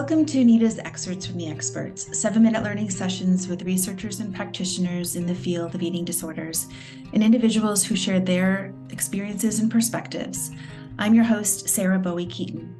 Welcome to Anita's Excerpts from the Experts, 7-minute learning sessions with researchers and practitioners in the field of eating disorders and individuals who share their experiences and perspectives. I'm your host, Sarah Bowie-Keaton.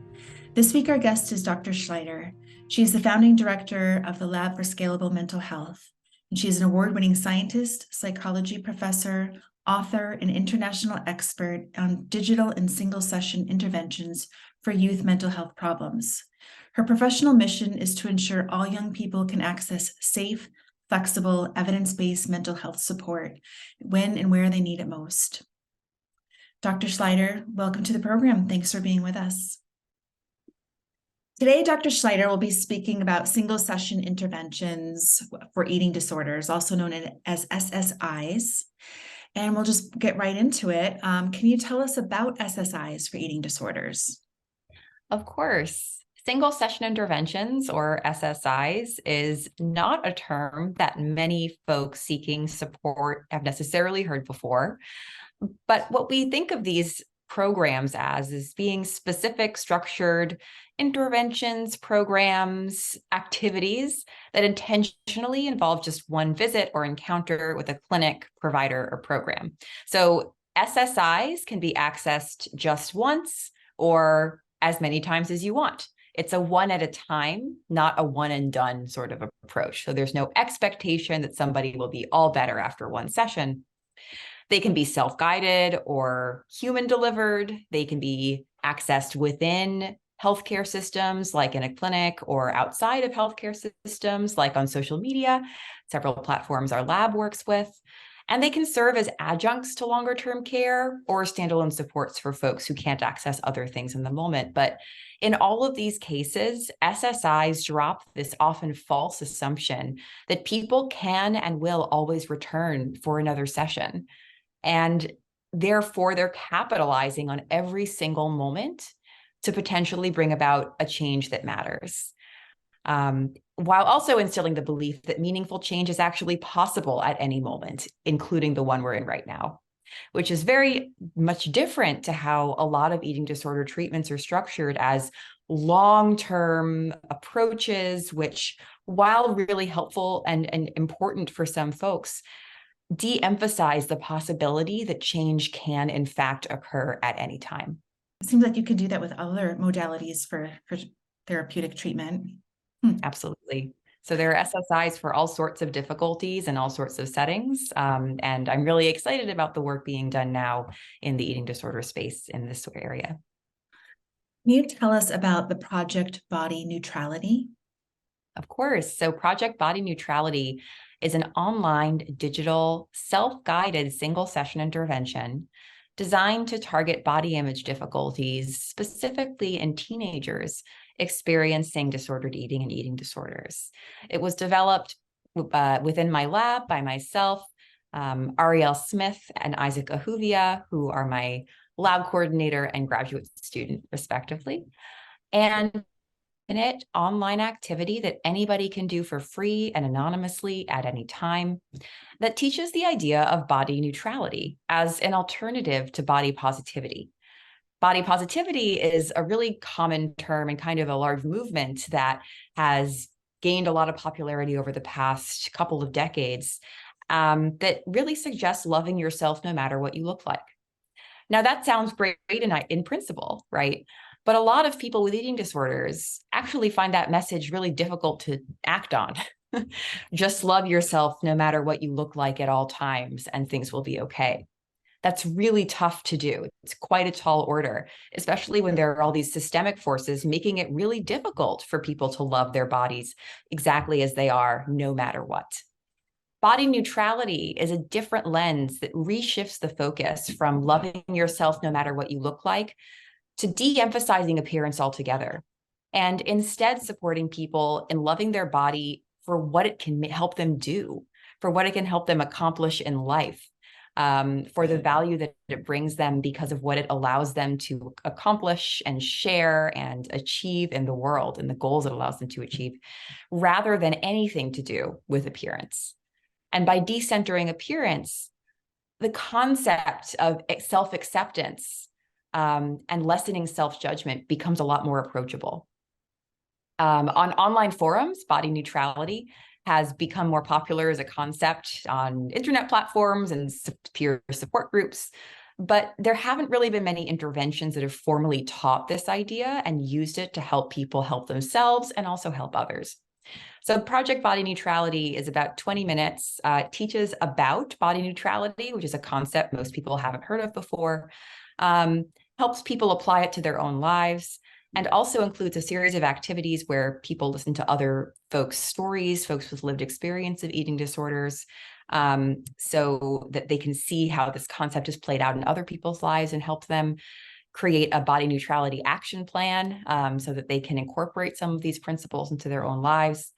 This week, our guest is Dr. Schleider. She's the founding director of the Lab for Scalable Mental Health, and she's an award-winning scientist, psychology professor, author, and international expert on digital and single-session interventions for youth mental health problems. Her professional mission is to ensure all young people can access safe, flexible, evidence-based mental health support when and where they need it most. Dr. Schleider, welcome to the program. Thanks for being with us. Today, Dr. Schleider will be speaking about single-session interventions for eating disorders, also known as SSIs. And we'll just get right into it. Can you tell us about SSIs for eating disorders? Of course. Single session interventions, or SSIs, is not a term that many folks seeking support have necessarily heard before. But what we think of these programs as is being specific, structured interventions, programs, activities that intentionally involve just one visit or encounter with a clinic, provider, or program. So SSIs can be accessed just once or as many times as you want. It's a one at a time, not a one and done sort of approach. So there's no expectation that somebody will be all better after one session. They can be self-guided or human delivered. They can be accessed within healthcare systems, like in a clinic, or outside of healthcare systems, like on social media. Several platforms our lab works with. And they can serve as adjuncts to longer-term care or standalone supports for folks who can't access other things in the moment. But in all of these cases, SSIs drop this often false assumption that people can and will always return for another session. And therefore, they're capitalizing on every single moment to potentially bring about a change that matters. While also instilling the belief that meaningful change is actually possible at any moment, including the one we're in right now, which is very much different to how a lot of eating disorder treatments are structured as long-term approaches, which, while really helpful and important for some folks, de-emphasize the possibility that change can, in fact, occur at any time. It seems like you can do that with other modalities for therapeutic treatment. Absolutely. So there are SSIs for all sorts of difficulties and all sorts of settings. And I'm really excited about the work being done now in the eating disorder space in this area. Can you tell us about the Project Body Neutrality? Of course. So Project Body Neutrality is an online, digital, self-guided single-session intervention designed to target body image difficulties, specifically in teenagers experiencing disordered eating and eating disorders. It was developed within my lab by myself, Ariel Smith and Isaac Ahuvia, who are my lab coordinator and graduate student, respectively. And it online activity that anybody can do for free and anonymously at any time that teaches the idea of body neutrality as an alternative to body positivity. Body positivity is a really common term and kind of a large movement that has gained a lot of popularity over the past couple of decades that really suggests loving yourself no matter what you look like. Now, that sounds great in principle, right? But a lot of people with eating disorders actually find that message really difficult to act on. Just love yourself no matter what you look like at all times, and things will be okay. That's really tough to do. It's quite a tall order, especially when there are all these systemic forces making it really difficult for people to love their bodies exactly as they are, no matter what. Body neutrality is a different lens that reshifts the focus from loving yourself no matter what you look like to de-emphasizing appearance altogether, and instead supporting people in loving their body for what it can help them do, for what it can help them accomplish in life, for the value that it brings them because of what it allows them to accomplish and share and achieve in the world and the goals it allows them to achieve, rather than anything to do with appearance. And by decentering appearance, the concept of self-acceptance and lessening self-judgment becomes a lot more approachable. On online forums, body neutrality has become more popular as a concept on internet platforms and peer support groups, but there haven't really been many interventions that have formally taught this idea and used it to help people help themselves and also help others. So Project Body Neutrality is about 20 minutes. It teaches about body neutrality, which is a concept most people haven't heard of before, helps people apply it to their own lives, and also includes a series of activities where people listen to other folks' stories, folks with lived experience of eating disorders, so that they can see how this concept is played out in other people's lives and help them create a body neutrality action plan, so that they can incorporate some of these principles into their own lives.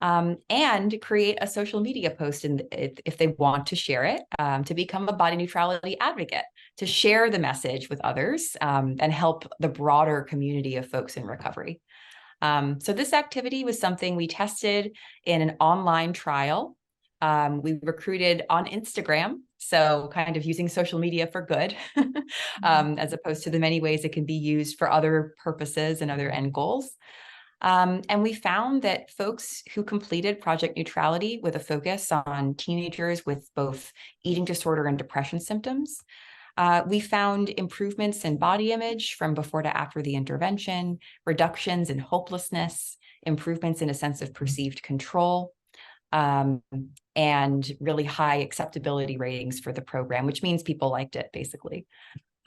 And create a social media post if they want to share it, to become a body neutrality advocate, to share the message with others, and help the broader community of folks in recovery. So this activity was something we tested in an online trial. We recruited on Instagram, so kind of using social media for good, as opposed to the many ways it can be used for other purposes and other end goals. And we found that folks who completed Project Neutrality with a focus on teenagers with both eating disorder and depression symptoms, we found improvements in body image from before to after the intervention, reductions in hopelessness, improvements in a sense of perceived control, and really high acceptability ratings for the program, which means people liked it, basically.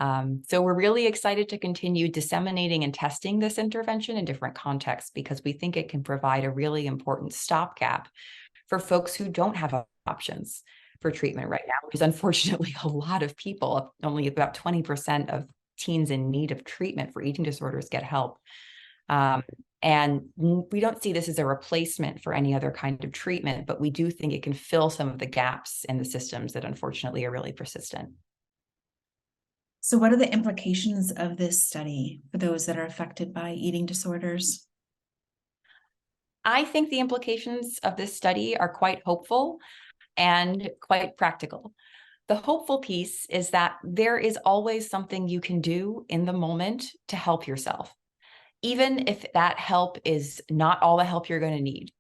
So we're really excited to continue disseminating and testing this intervention in different contexts because we think it can provide a really important stopgap for folks who don't have options for treatment right now, because unfortunately a lot of people, only about 20% of teens in need of treatment for eating disorders get help. And we don't see this as a replacement for any other kind of treatment, but we do think it can fill some of the gaps in the systems that unfortunately are really persistent. So what are the implications of this study for those that are affected by eating disorders? I think the implications of this study are quite hopeful and quite practical. The hopeful piece is that there is always something you can do in the moment to help yourself, even if that help is not all the help you're going to need.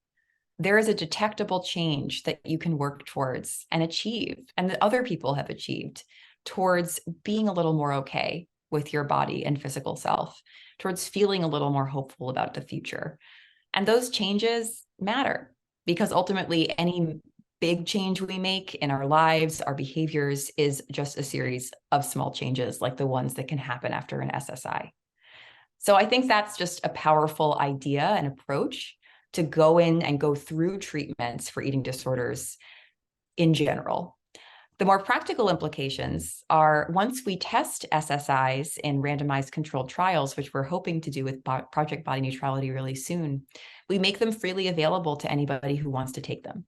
There is a detectable change that you can work towards and achieve, and that other people have achieved, towards being a little more okay with your body and physical self, towards feeling a little more hopeful about the future. And those changes matter because ultimately any big change we make in our lives, our behaviors, is just a series of small changes like the ones that can happen after an SSI. So I think that's just a powerful idea and approach to go in and go through treatments for eating disorders in general. The more practical implications are, once we test SSIs in randomized controlled trials, which we're hoping to do with Project Body Neutrality really soon, we make them freely available to anybody who wants to take them.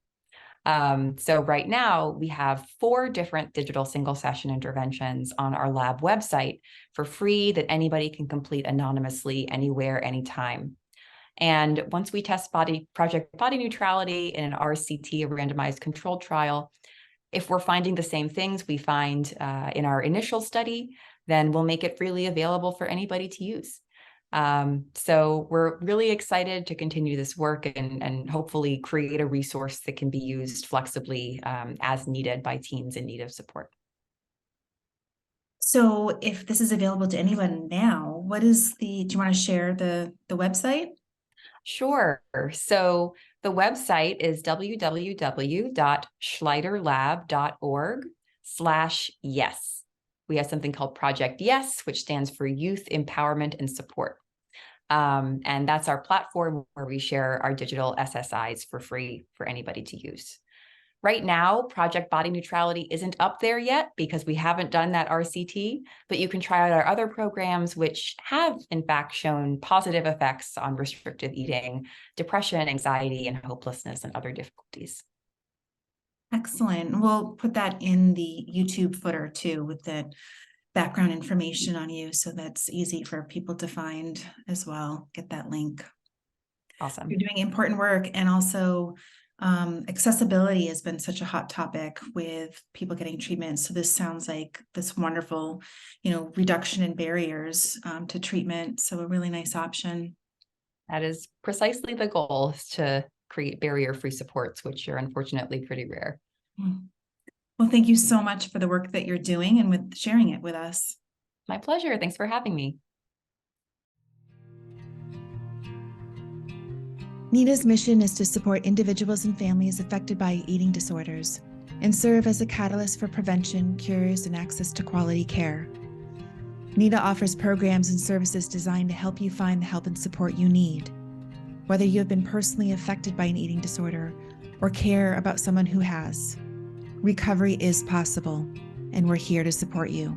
So right now we have 4 different digital single session interventions on our lab website for free that anybody can complete anonymously, anywhere, anytime. And once we test Project Body Neutrality in an RCT, a randomized controlled trial, if we're finding the same things we find in our initial study, then we'll make it freely available for anybody to use. So we're really excited to continue this work and hopefully create a resource that can be used flexibly as needed by teens in need of support. So if this is available to anyone now, do you want to share the website? Sure. So the website is www.schleiderlab.org/yes. We have something called Project Yes, which stands for Youth Empowerment and Support. And that's our platform where we share our digital SSIs for free for anybody to use. Right now, Project Body Neutrality isn't up there yet because we haven't done that RCT, but you can try out our other programs, which have, in fact, shown positive effects on restrictive eating, depression, anxiety, and hopelessness, and other difficulties. Excellent. We'll put that in the YouTube footer too, with the background information on you, so that's easy for people to find as well. Get that link. Awesome. You're doing important work, and also accessibility has been such a hot topic with people getting treatment. So this sounds like this wonderful, reduction in barriers to treatment. So a really nice option. That is precisely the goal, is to create barrier-free supports, which are unfortunately pretty rare. Well, thank you so much for the work that you're doing and with sharing it with us. My pleasure. Thanks for having me. NEDA's mission is to support individuals and families affected by eating disorders and serve as a catalyst for prevention, cures, and access to quality care. NEDA offers programs and services designed to help you find the help and support you need. Whether you have been personally affected by an eating disorder or care about someone who has, recovery is possible, and we're here to support you.